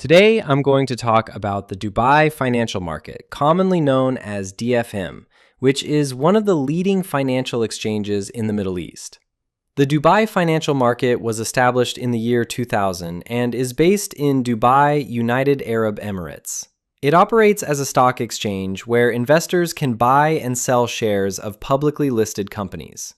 Today, I'm going to talk about the Dubai financial market, commonly known as DFM, which is one of the leading financial exchanges in the Middle East. The Dubai financial market was established in the year 2000 and is based in Dubai, United Arab Emirates. It operates as a stock exchange where investors can buy and sell shares of publicly listed companies.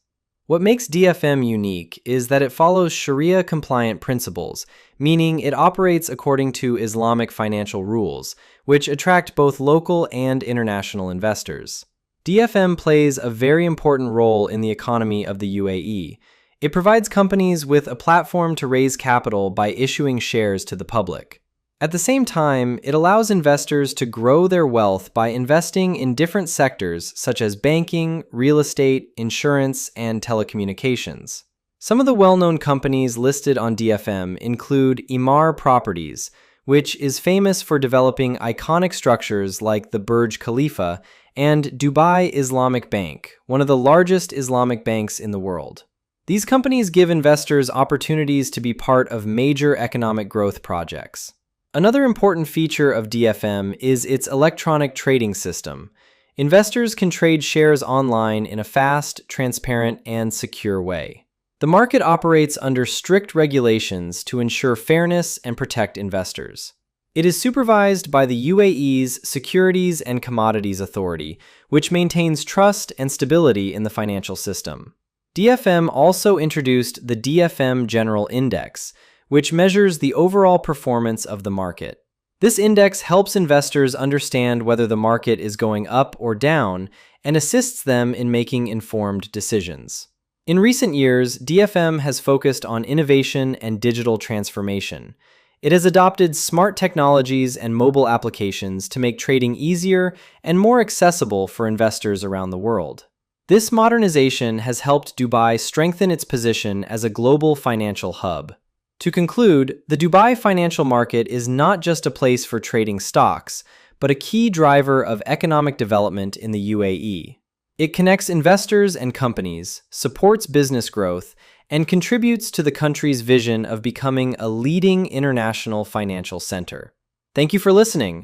What makes DFM unique is that it follows Sharia-compliant principles, meaning it operates according to Islamic financial rules, which attract both local and international investors. DFM plays a very important role in the economy of the UAE. It provides companies with a platform to raise capital by issuing shares to the public. At the same time, it allows investors to grow their wealth by investing in different sectors such as banking, real estate, insurance, and telecommunications. Some of the well-known companies listed on DFM include Emaar Properties, which is famous for developing iconic structures like the Burj Khalifa, and Dubai Islamic Bank, one of the largest Islamic banks in the world. These companies give investors opportunities to be part of major economic growth projects. Another important feature of DFM is its electronic trading system. Investors can trade shares online in a fast, transparent, and secure way. The market operates under strict regulations to ensure fairness and protect investors. It is supervised by the UAE's Securities and Commodities Authority, which maintains trust and stability in the financial system. DFM also introduced the DFM General Index, which measures the overall performance of the market. This index helps investors understand whether the market is going up or down and assists them in making informed decisions. In recent years, DFM has focused on innovation and digital transformation. It has adopted smart technologies and mobile applications to make trading easier and more accessible for investors around the world. This modernization has helped Dubai strengthen its position as a global financial hub. To conclude, the Dubai financial market is not just a place for trading stocks, but a key driver of economic development in the UAE. It connects investors and companies, supports business growth, and contributes to the country's vision of becoming a leading international financial center. Thank you for listening.